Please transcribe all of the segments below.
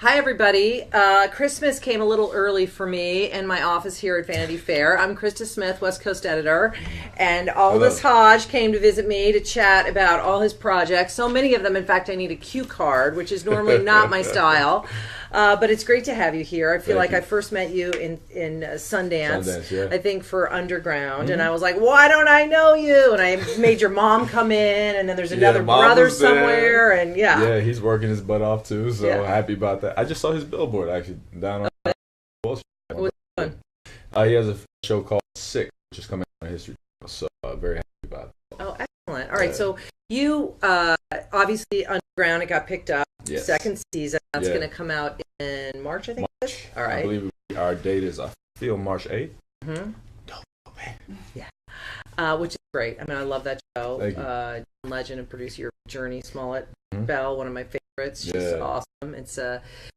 Hi, everybody. Christmas came a little early for me in my office here at Vanity Fair. I'm Krista Smith, West Coast editor, and Aldis Hodge came to visit me to chat about all his projects. So many of them, in fact, I need a cue card, which is normally not my style. But it's great to have you here. I feel like I first met you in Sundance, yeah. I think for Underground, and I was like, why don't I know you? And I made your mom come in, and then there's another brother somewhere, and Yeah, he's working his butt off too, so happy about that. I just saw his billboard actually down on Wall Street. What's fun? He has a show called Sick, which is coming on History Channel, so very happy about it. Oh, excellent. All right, so you, obviously Underground, it got picked up, second season. That's going to come out in March, I think. March. All right. I believe our date is, I feel, March 8th. Mm-hmm. Don't know, man. Yeah. Which is great. I mean, I love that show. Thank you. Legend and producer Journey Smollett Bell, one of my favorites. She's awesome.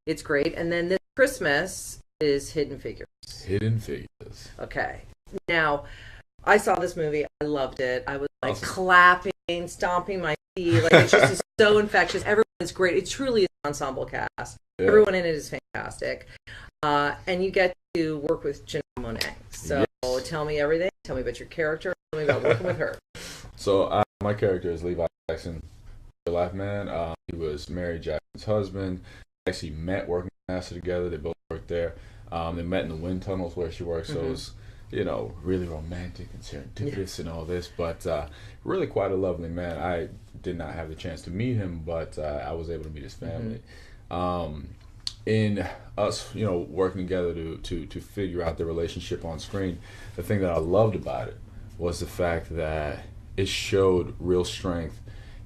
It's great. And then this Christmas is Hidden Figures. Hidden Figures. Okay. Now, I saw this movie. I loved it. I was like clapping, stomping my feet. Like it's just so infectious. Everyone is great. It truly is an ensemble cast. Yeah. Everyone in it is fantastic. And you get to work with Janelle Monáe. So tell me everything. Tell me about your character. Tell me about working with her. So my character is Levi Jackson, real life man. He was Mary Jackson's husband. They actually met working at NASA together. They both worked there. They met in the wind tunnels where she worked. So it was, really romantic and serendipitous and all this. But really quite a lovely man. I did not have the chance to meet him, but I was able to meet his family. In us, working together to figure out the relationship on screen, the thing that I loved about it was the fact that it showed real strength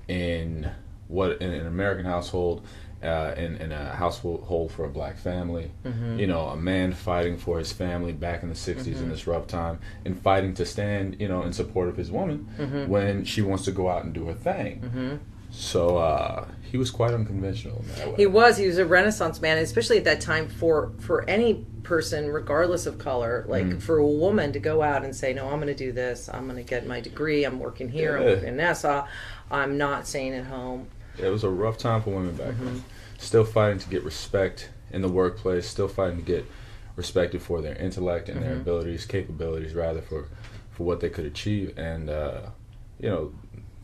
in an American household, in a household for a black family. A man fighting for his family back in the 60s in this rough time, and fighting to stand, in support of his woman when she wants to go out and do her thing. So he was quite unconventional in that way. He was a Renaissance man, especially at that time for any person, regardless of color, like for a woman to go out and say, no, I'm going to do this. I'm going to get my degree. I'm working here. I'm working in NASA. I'm not staying at home. It was a rough time for women back then. Still fighting to get respect in the workplace, still fighting to get respected for their intellect and their capabilities rather, for what they could achieve. And,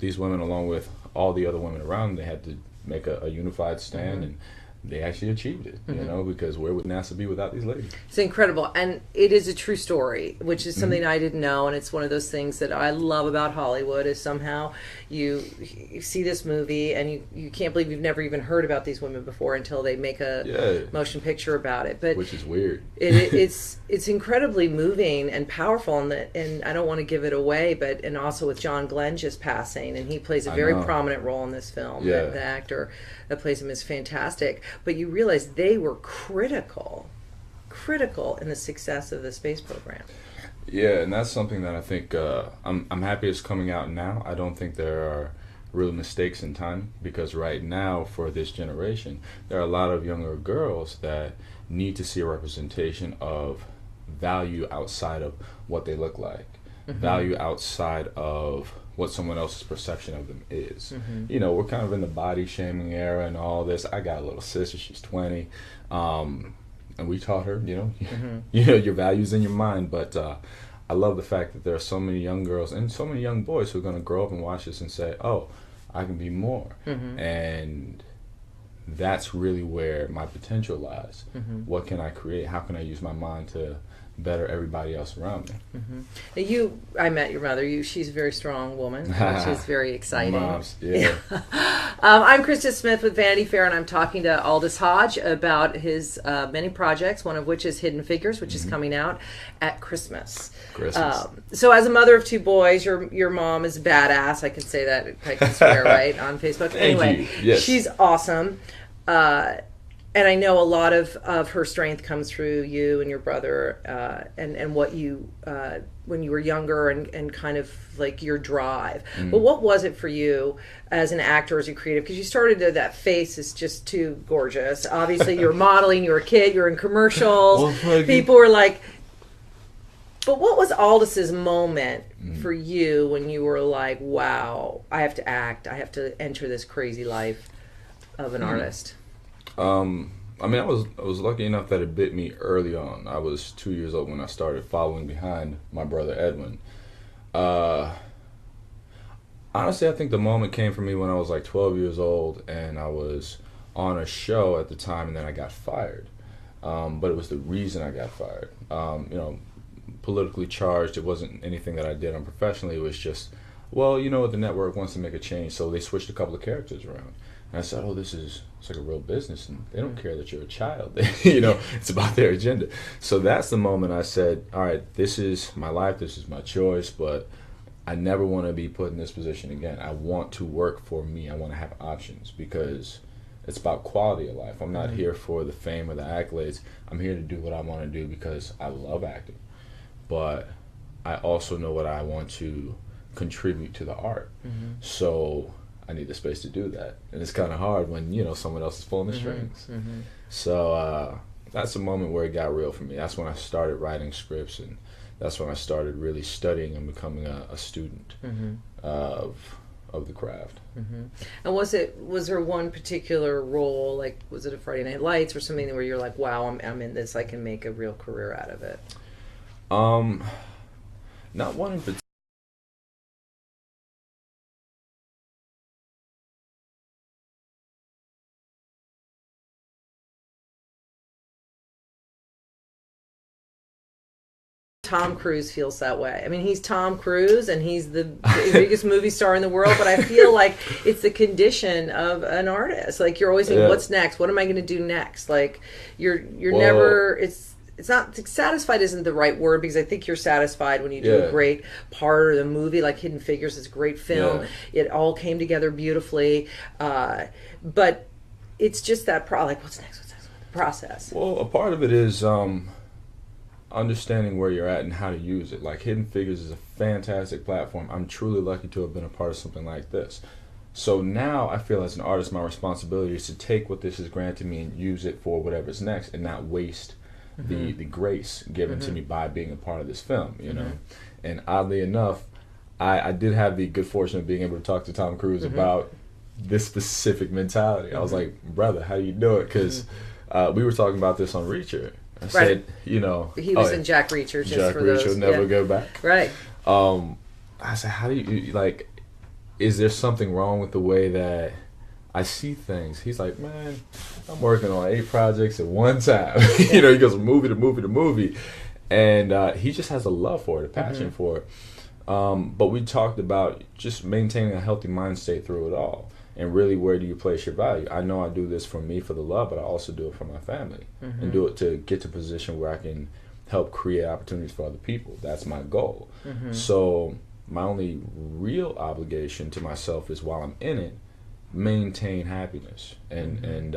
these women, along with all the other women around them, they had to make a unified stand, and they actually achieved it, because where would NASA be without these ladies? It's incredible, and it is a true story, which is something I didn't know, and it's one of those things that I love about Hollywood, is somehow you see this movie, and you can't believe you've never even heard about these women before until they make a motion picture about it. But which is weird. It's incredibly moving and powerful, and I don't want to give it away, and also with John Glenn just passing, and he plays a very prominent role in this film. The actor that plays him is fantastic. But you realize they were critical in the success of the space program. Yeah, and that's something that I think I'm happy it's coming out now. I don't think there are real mistakes in time, because right now, for this generation, there are a lot of younger girls that need to see a representation of value outside of what they look like, value outside of what someone else's perception of them is. We're kind of in the body shaming era and all this. I got a little sister, she's 20, and we taught her, your values in your mind. But I love the fact that there are so many young girls and so many young boys who are going to grow up and watch this and say, oh, I can be more. And that's really where my potential lies. What can I create? How can I use my mind to better everybody else around me? I met your mother. She's a very strong woman, which is very exciting. Moms, I'm Krista Smith with Vanity Fair, and I'm talking to Aldis Hodge about his many projects, one of which is Hidden Figures, which is coming out at Christmas. So as a mother of two boys, your mom is a badass. I can say that. I can swear, right, on Facebook. Anyway, she's awesome. And I know a lot of her strength comes through you and your brother, and what you, when you were younger, and kind of like your drive. But what was it for you as an actor, as a creative? Because you started that face is just too gorgeous. Obviously, you were modeling, you were a kid, you were in commercials. People were like, but what was Aldis's moment for you when you were like, wow, I have to act, I have to enter this crazy life of an artist? I mean, I was lucky enough that it bit me early on. I was 2 years old when I started following behind my brother Edwin. Uh, Honestly, I think the moment came for me when I was like 12 years old, and I was on a show at the time, and then I got fired. But it was the reason I got fired. Politically charged. It wasn't anything that I did unprofessionally. It was just, well, you know what, the network wants to make a change, so they switched a couple of characters around. And I said, oh, it's like a real business, and they don't care that you're a child. It's about their agenda. So that's the moment I said, all right, this is my life, this is my choice, but I never want to be put in this position again. I want to work for me. I want to have options because it's about quality of life. I'm not here for the fame or the accolades. I'm here to do what I want to do because I love acting. But I also know what I want to contribute to the art. So I need the space to do that. And it's kind of hard when, someone else is pulling the strings. So that's a moment where it got real for me. That's when I started writing scripts, and that's when I started really studying and becoming a student of the craft. And was there one particular role, like was it a Friday Night Lights or something where you're like, wow, I'm in this, I can make a real career out of it? Not one in particular. Tom Cruise feels that way. I mean, he's Tom Cruise, and he's the biggest movie star in the world, but I feel like it's the condition of an artist. Like, you're always thinking, what's next? What am I going to do next? Like, you're never, it's not, satisfied isn't the right word, because I think you're satisfied when you do a great part of the movie, like Hidden Figures is a great film. It all came together beautifully. But it's just that, like, what's next? What's next? The process. Well, a part of it is, understanding where you're at and how to use it. Like, Hidden Figures is a fantastic platform. I'm truly lucky to have been a part of something like this. So now I feel as an artist, my responsibility is to take what this has granted me and use it for whatever's next, and not waste the grace given to me by being a part of this film, And oddly enough, I did have the good fortune of being able to talk to Tom Cruise about this specific mentality. I was like, brother, how do you do it? Because we were talking about this on Reacher. I said, he was in Jack Reacher. Jack Reacher will never go back. Right. I said, how do you, like, is there something wrong with the way that I see things? He's like, man, I'm working on 8 projects at one time. He goes from movie to movie to movie. And he just has a love for it, a passion for it. But we talked about just maintaining a healthy mind state through it all. And really, where do you place your value? I know I do this for me, for the love, but I also do it for my family. And do it to get to a position where I can help create opportunities for other people. That's my goal. So my only real obligation to myself is, while I'm in it, maintain happiness and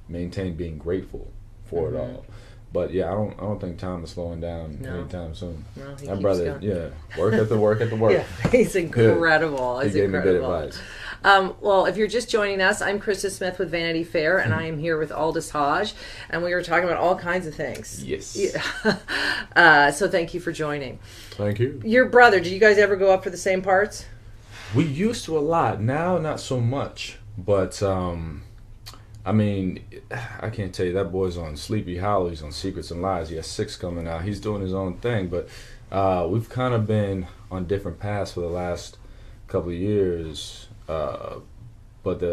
maintain being grateful for it all. But yeah, I don't think Tom is slowing down anytime soon. No, he my keeps brother, going. work at the work. Yeah, he's incredible. He gave me good advice. Well, if you're just joining us, I'm Krista Smith with Vanity Fair, and I am here with Aldis Hodge, and we were talking about all kinds of things. Yes. So thank you for joining. Thank you. Your brother, did you guys ever go up for the same parts? We used to a lot. Now, not so much. But, I mean, I can't tell you, that boy's on Sleepy Hollow. He's on Secrets and Lies. He has 6 coming out. He's doing his own thing. But we've kind of been on different paths for the last couple of years. But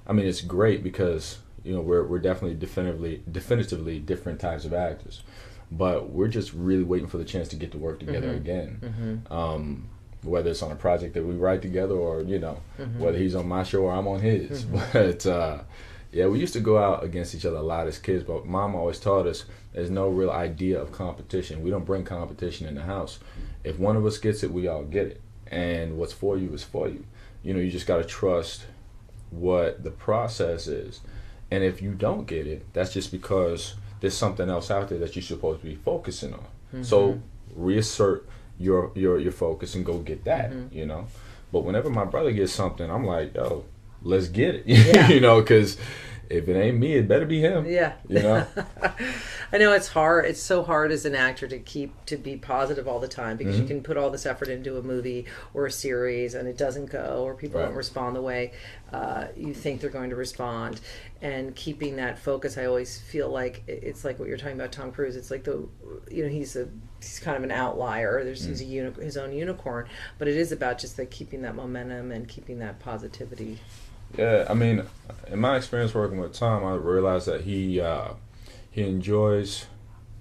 it's great because we're definitely definitively different types of actors, but we're just really waiting for the chance to get to work together again. Whether it's on a project that we write together, or whether he's on my show or I'm on his. But we used to go out against each other a lot as kids. But Mom always taught us there's no real idea of competition. We don't bring competition in the house. If one of us gets it, we all get it, and what's for you is for you. You just got to trust what the process is. And if you don't get it, that's just because there's something else out there that you're supposed to be focusing on. So reassert your focus and go get that, But whenever my brother gets something, I'm like, yo, let's get it. Because if it ain't me, it better be him. Yeah. You know? I know it's hard. It's so hard as an actor to be positive all the time, because you can put all this effort into a movie or a series and it doesn't go, or people don't respond the way you think they're going to respond. And keeping that focus, I always feel like it's like what you're talking about, Tom Cruise. It's like he's kind of an outlier. He's his own unicorn, but it is about just like keeping that momentum and keeping that positivity. Yeah, I mean, in my experience working with Tom, I realized that he enjoys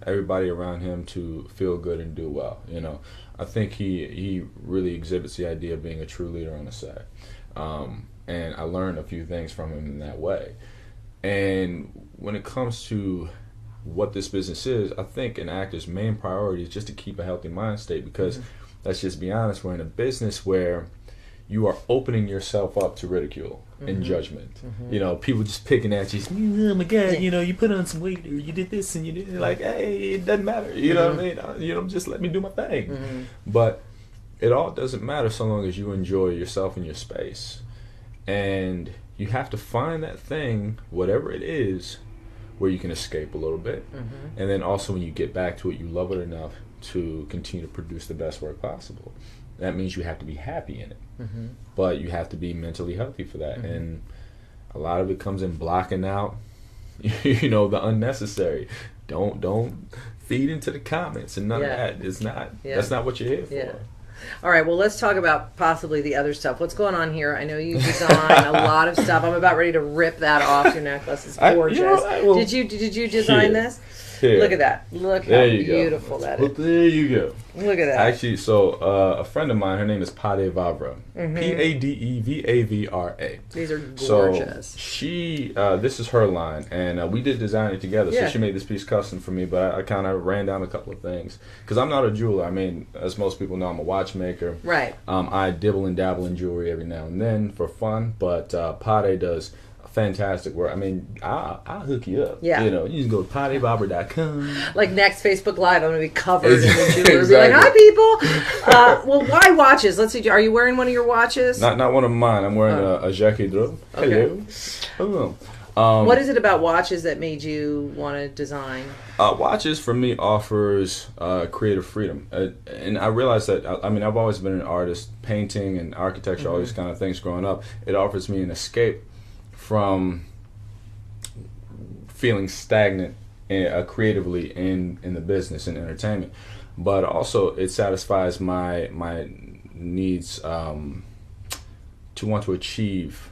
everybody around him to feel good and do well. You know, I think he really exhibits the idea of being a true leader on the set, and I learned a few things from him in that way. And when it comes to what this business is, I think an actor's main priority is just to keep a healthy mind state, because let's just be honest, we're in a business where you are opening yourself up to ridicule and judgment. You know, people just picking at you. Oh my God, you know, you put on some weight, or you did this, and you did like, hey, it doesn't matter. You know what I mean? You know, just let me do my thing. But it all doesn't matter so long as you enjoy yourself and your space. And you have to find that thing, whatever it is, where you can escape a little bit. And then also when you get back to it, you love it enough to continue to produce the best work possible. That means you have to be happy in it, but you have to be mentally healthy for that. And a lot of it comes in blocking out, you know, the unnecessary. Don't feed into the comments and none of that. It's not. That's not what you're here for. All right, well, let's talk about possibly the other stuff. What's going on here? I know you design a lot of stuff. I'm about ready to rip that off your necklace. It's gorgeous. Did you design this? Here. Look at that. Look how beautiful that is. Well, there you go. Look at that. Actually, so a friend of mine, her name is Padevavra. Padevavra. These are gorgeous. So she, this is her line, and we did design it together. So she made this piece custom for me, but I kind of ran down a couple of things. Because I'm not a jeweler. I mean, as most people know, I'm a watchmaker. Right. I dibble and dabble in jewelry every now and then for fun, but Pade does fantastic work. I mean, I'll hook you up. Yeah. You know, you can go to padevavra.com. Like next Facebook Live, I'm going to be covered in the jewelry. Exactly. Be like, hi, people. Well, why watches? Let's see. Are you wearing one of your watches? Not one of mine. I'm wearing a Jacques Dreux. Okay. Hello. What is it about watches that made you want to design? Watches, for me, offers creative freedom. And I realized that, I mean, I've always been an artist, painting and architecture, all these kind of things growing up. It offers me an escape from feeling stagnant creatively in the business and entertainment, but also it satisfies my needs to want to achieve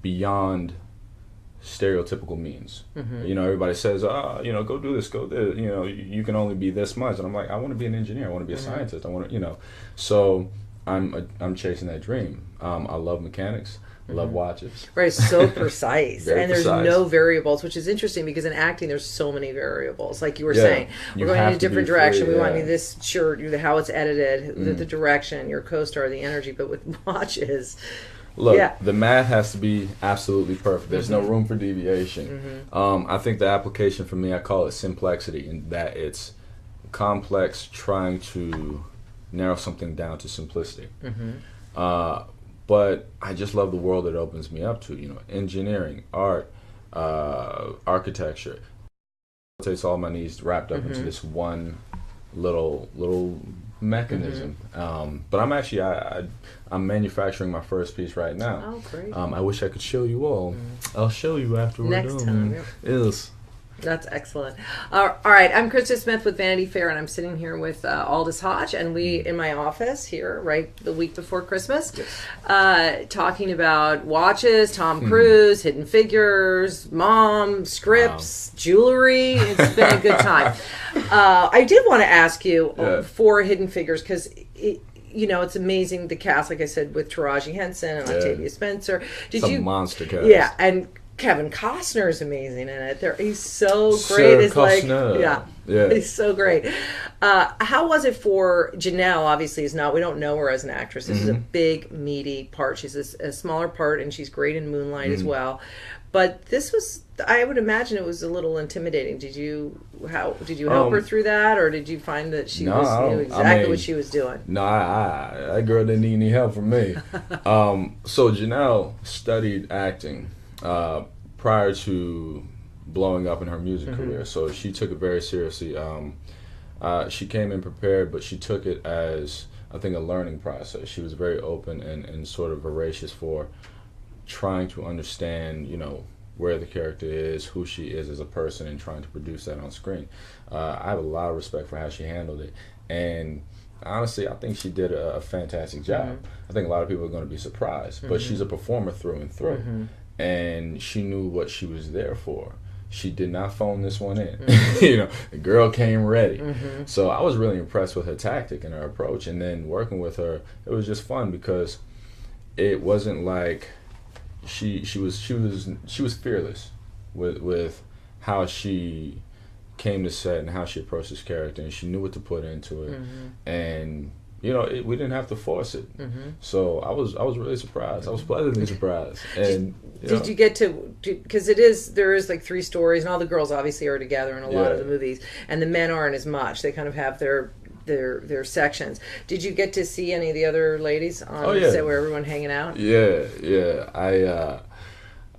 beyond stereotypical means. You know, everybody says, you know, go do this, go there, you know, you can only be this much, and I'm like, I want to be an engineer, I want to be a scientist, I want to, you know, so I'm chasing that dream. I love mechanics. Love watches. Right, so precise. And there's no variables, which is interesting because in acting there's so many variables. Like you were saying, we're going in a different direction. We want this shirt, how it's edited, the direction, your co-star, the energy. But with watches, look, the math has to be absolutely perfect. There's no room for deviation. I think the application for me, I call it simplexity, in that it's complex trying to narrow something down to simplicity. But I just love the world it opens me up to. You know, engineering, art, architecture. It takes all my needs wrapped up into this one little mechanism. But I'm actually I'm manufacturing my first piece right now. Oh, great! I wish I could show you all. I'll show you after we're next done. time. Yes. That's excellent. All right, I'm Krista Smith with Vanity Fair, and I'm sitting here with Aldis Hodge, and we in my office here, right the week before Christmas, talking about watches, Tom Cruise, Hidden Figures, Mom, scripts, jewelry. It's been a good time. I did want to ask you for Hidden Figures, because you know, it's amazing, the cast, like I said, with Taraji Henson and Octavia Spencer. Monster cast. Yeah, and Kevin Costner is amazing in it. He's so great. It's like, he's so great. How was it for Janelle? Obviously, is not. We don't know her as an actress. This is a big, meaty part. She's a smaller part, and she's great in Moonlight as well. But this was, I would imagine, it was a little intimidating. Did you help her through that, or did you find that she knew exactly what she was doing? No, that girl didn't need any help from me. So Janelle studied acting prior to blowing up in her music career. So she took it very seriously. She came in prepared, but she took it as, I think, a learning process. She was very open and sort of voracious for trying to understand, where the character is, who she is as a person, and trying to produce that on screen. I have a lot of respect for how she handled it. And honestly, I think she did a fantastic job. I think a lot of people are going to be surprised, but she's a performer through and through. And she knew what she was there for. She did not phone this one in. The girl came ready. So I was really impressed with her tactic and her approach. And then working with her, it was just fun because it wasn't like she was fearless with how she came to set and how she approached this character, and she knew what to put into it. And we didn't have to force it. So I was really surprised. I was pleasantly surprised. And did you get to, because there is like 3 stories, and all the girls obviously are together in a lot of the movies, and the men aren't as much. They kind of have their sections. Did you get to see any of the other ladies on the set where everyone hanging out? Yeah.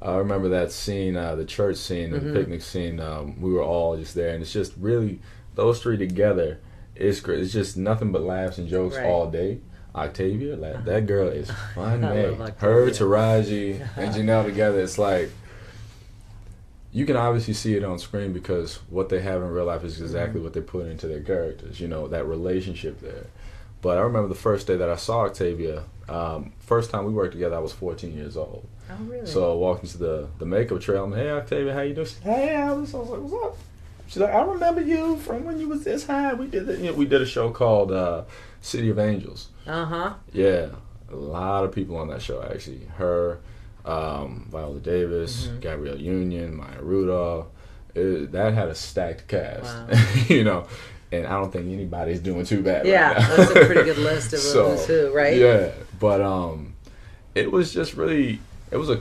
I remember that scene, the church scene, the picnic scene. We were all just there, and it's just really those 3 together. It's great. It's just nothing but laughs and jokes all day. Octavia, that girl is funny. Her, Taraji, and Janelle together, it's like you can obviously see it on screen because what they have in real life is exactly what they put into their characters. That relationship there. But I remember the first day that I saw Octavia. First time we worked together, I was 14 years old. Oh, really? So I walked into the makeup trail. I'm like, hey, Octavia, how you doing? She's like, hey, Aldis. I was like, what's up? She's like, I remember you from when you was this high. We did it. We did a show called City of Angels. Yeah, a lot of people on that show actually. Her, Viola Davis, Gabrielle Union, Maya Rudolph. That had a stacked cast. Wow. And I don't think anybody's doing too bad. Yeah, right now. that's a pretty good list of who's who, right? Yeah, but it was just really, it was a